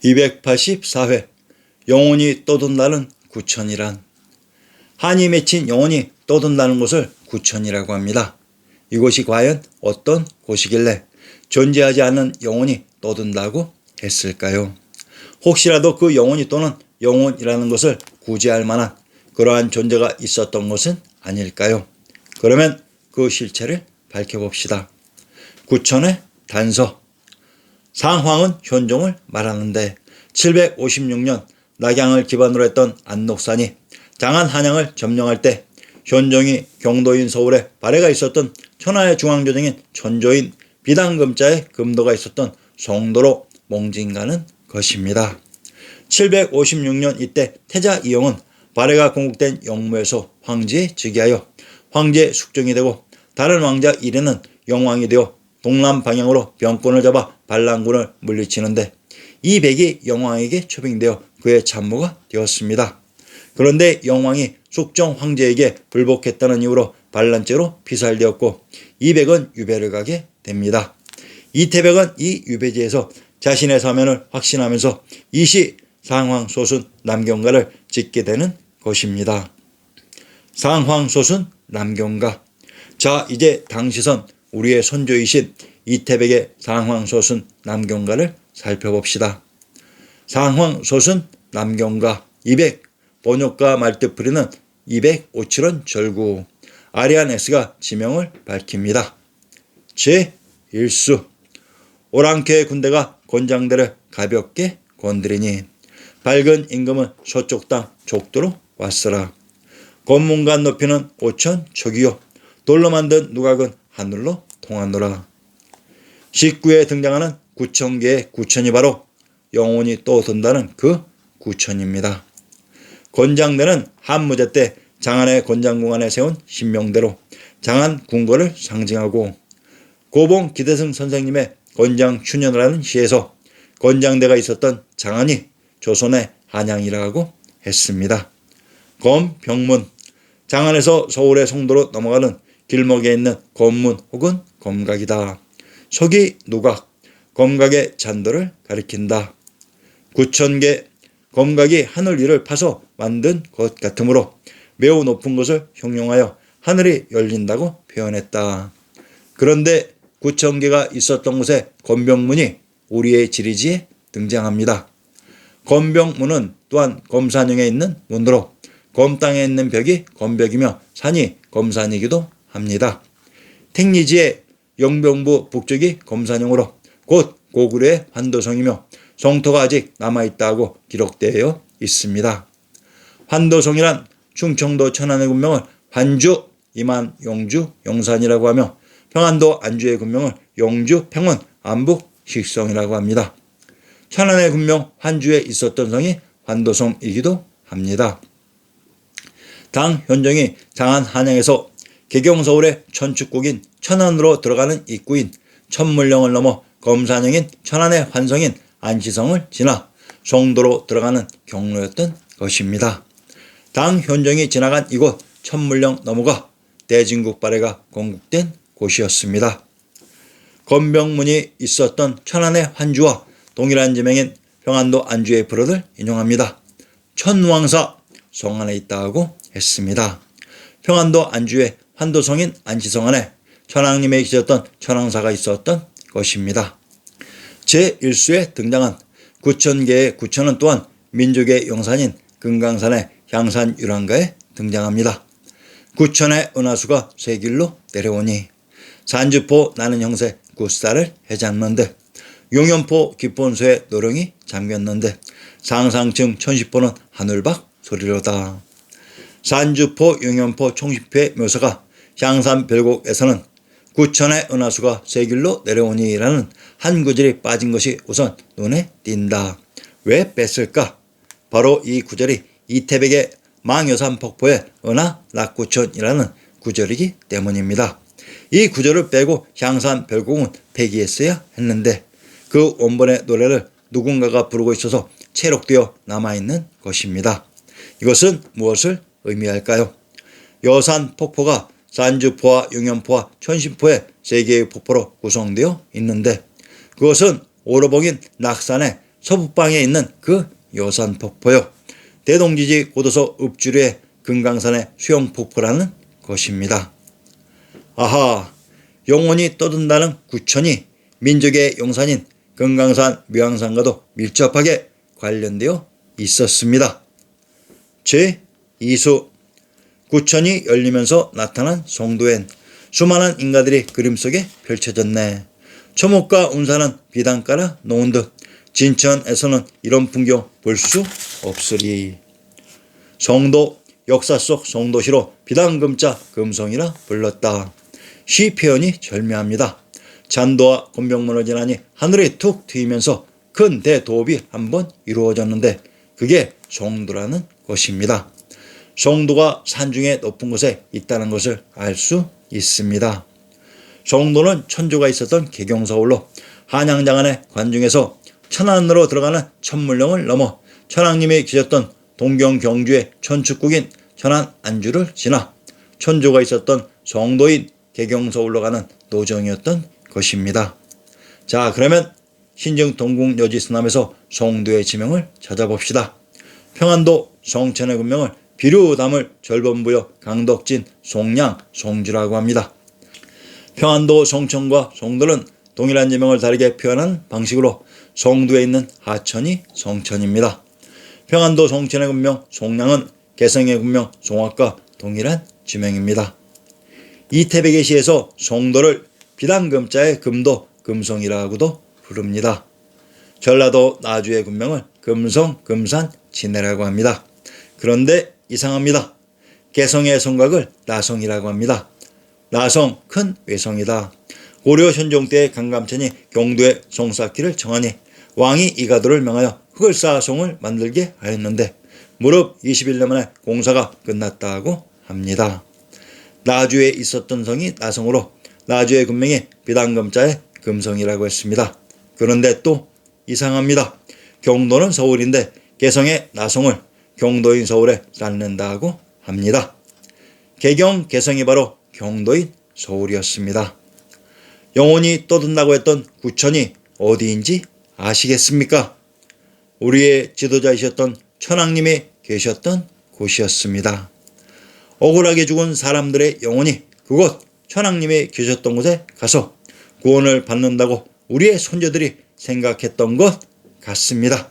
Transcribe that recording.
284회 영혼이 떠돈다는 구천이란, 한이 맺힌 영혼이 떠돈다는 곳을 구천이라고 합니다. 이곳이 과연 어떤 곳이길래 존재하지 않는 영혼이 떠돈다고 했을까요? 혹시라도 그 영혼이 또는 영혼이라는 것을 구제할 만한 그러한 존재가 있었던 것은 아닐까요? 그러면 그 실체를 밝혀봅시다. 구천의 단서. 상황은 현종을 말하는데 756년 낙양을 기반으로 했던 안록산이 장안 한양을 점령할 때 현종이 경도인 서울에 발해가 있었던 천하의 중앙조정인 천조인 비단금자의 금도가 있었던 송도로 몽진가는 것입니다. 756년 이때 태자 이영은 발해가 공국된 영무에서 황제에 즉위하여 황제 숙종이 되고 다른 왕자 일에는 영왕이 되어 동남 방향으로 병권을 잡아 반란군을 물리치는데 이 백이 영왕에게 초빙되어 그의 참모가 되었습니다. 그런데 영왕이 숙종 황제에게 불복했다는 이유로 반란죄로 피살되었고 이백은 유배를 가게 됩니다. 이태백은 이 유배지에서 자신의 사면을 확신하면서 이시 상황소순 남경가를 짓게 되는 것입니다. 상황소순 남경가. 자, 이제 당시선 우리의 선조이신 이태백의 상황소순 남경가를 살펴봅시다. 상황소순 남경가 200 번역가 말뜻풀이는 257원 절구. 아리아네스가 지명을 밝힙니다. 제1수 오랑캐 군대가 권장대를 가볍게 건드리니 밝은 임금은 서쪽 땅 족도로 왔으라. 건문관 높이는 5천 척이요 돌로 만든 누각은 하늘로 통하노라. 19에 등장하는 구천계의 구천이 바로 영혼이 떠돈다는 그 구천입니다. 권장대는 한무제 때 장안의 권장궁안에 세운 신명대로 장안 궁궐을 상징하고 고봉 기대승 선생님의 권장춘현이라는 시에서 권장대가 있었던 장안이 조선의 한양이라고 했습니다. 검병문. 장안에서 서울의 송도로 넘어가는 길목에 있는 검문 혹은 검각이다. 서기 누각. 검각의 잔도를 가리킨다. 구천계. 검각이 하늘 위를 파서 만든 것 같으므로 매우 높은 것을 형용하여 하늘이 열린다고 표현했다. 그런데 구천계가 있었던 곳에 검병문이 우리의 지리지에 등장합니다. 검병문은 또한 검산형에 있는 문으로 검땅에 있는 벽이 검벽이며 산이 검산이기도 합니다. 택리지의 영병부 북쪽이 검산형으로 곧 고구려의 환도성이며 성토가 아직 남아있다고 기록되어 있습니다. 환도성이란 충청도 천안의 군명을 환주, 임안, 용주, 용산이라고 하며 평안도 안주의 군명을 용주, 평원, 안북, 식성이라고 합니다. 천안의 군명 환주에 있었던 성이 환도성이기도 합니다. 당 현종이 장안 한양에서 개경 서울의 천축국인 천안으로 들어가는 입구인 천물령을 넘어 검산형인 천안의 환성인 안시성을 지나 송도로 들어가는 경로였던 것입니다. 당 현종이 지나간 이곳 천물령 넘어가 대진국 발해가 건국된 곳이었습니다. 검병문이 있었던 천안의 환주와 동일한 지명인 평안도 안주의 불어를 인용합니다. 천왕사 성 안에 있다고 했습니다. 평안도 안주의 환도성인 안시성 안에 천왕님의 계셨던 천왕사가 있었던 것입니다. 제1수에 등장한 구천계의 구천은 또한 민족의 영산인 금강산의 향산 유랑가에 등장합니다. 구천의 은하수가 쇠길로 내려오니 산주포 나는 형세 굿살을 해잡는데 용연포 기본소에 노령이 잠겼는데 상상층 천시포는 하늘박 소리로다. 산주포 용연포 총시포의 묘사가 향산별곡에서는 구천의 은하수가 쇠길로 내려오니라는 한 구절이 빠진 것이 우선 눈에 띈다. 왜 뺐을까? 바로 이 구절이 이태백의 망여산 폭포의 은하 낙구천이라는 구절이기 때문입니다. 이 구절을 빼고 향산별곡은 폐기했어야 했는데 그 원본의 노래를 누군가가 부르고 있어서 체록되어 남아있는 것입니다. 이것은 무엇을 의미할까요? 여산 폭포가 산주포와 용연포와 천신포의 세 개의 폭포로 구성되어 있는데 그것은 오로봉인 낙산의 서북방에 있는 그 요산폭포요. 대동지지 고도서 읍주류의 금강산의 수영폭포라는 것입니다. 아하, 영원히 떠든다는 구천이 민족의 용산인 금강산 묘향산과도 밀접하게 관련되어 있었습니다. 제2수 구천이 열리면서 나타난 송도엔 수많은 인가들이 그림 속에 펼쳐졌네. 초목과 운산은 비단 깔아 놓은 듯 진천에서는 이런 풍경 볼 수 없으리. 송도, 역사 속 송도시로 비단금자 금성이라 불렀다. 시 표현이 절묘합니다. 잔도와 곤병문을 지나니 하늘이 툭 트이면서 큰 대도읍이 한번 이루어졌는데 그게 송도라는 것입니다. 송도가 산중에 높은 곳에 있다는 것을 알 수 있습니다. 송도는 천조가 있었던 개경서울로 한양장안의 관중에서 천안으로 들어가는 천물령을 넘어 천왕님이 계셨던 동경 경주의 천축국인 천안 안주를 지나 천조가 있었던 송도인 개경서울로 가는 노정이었던 것입니다. 자, 그러면 신증 동국여지서남에서 송도의 지명을 찾아봅시다. 평안도 송천의 군명을 비류 담을 절범부여 강덕진 송량 송주라고 합니다. 평안도 송천과 송도는 동일한 지명을 다르게 표현한 방식으로 송도에 있는 하천이 송천입니다. 평안도 송천의 군명 송량은 개성의 군명 송악과 동일한 지명입니다. 이태백의 시에서 송도를 비단금자의 금도 금성이라고도 부릅니다. 전라도 나주의 군명을 금성 금산 진해라고 합니다. 그런데 이상합니다. 개성의 성곽을 나성이라고 합니다. 나성 큰 외성이다. 고려 현종 때 강감천이 경도에 성 쌓기를 청하니 왕이 이가도를 명하여 흙을 쌓아 성을 만들게 하였는데 무렵 21년 만에 공사가 끝났다고 합니다. 나주에 있었던 성이 나성으로 나주의 군명이 비단금자의 금성이라고 했습니다. 그런데 또 이상합니다. 경도는 서울인데 개성의 나성을 경도인 서울에 쌓는다고 합니다. 개경 개성이 바로 경도인 서울이었습니다. 영원히 떠든다고 했던 구천이 어디인지 아시겠습니까? 우리의 지도자이셨던 천왕님이 계셨던 곳이었습니다. 억울하게 죽은 사람들의 영혼이 그곳 천왕님이 계셨던 곳에 가서 구원을 받는다고 우리의 선조들이 생각했던 것 같습니다.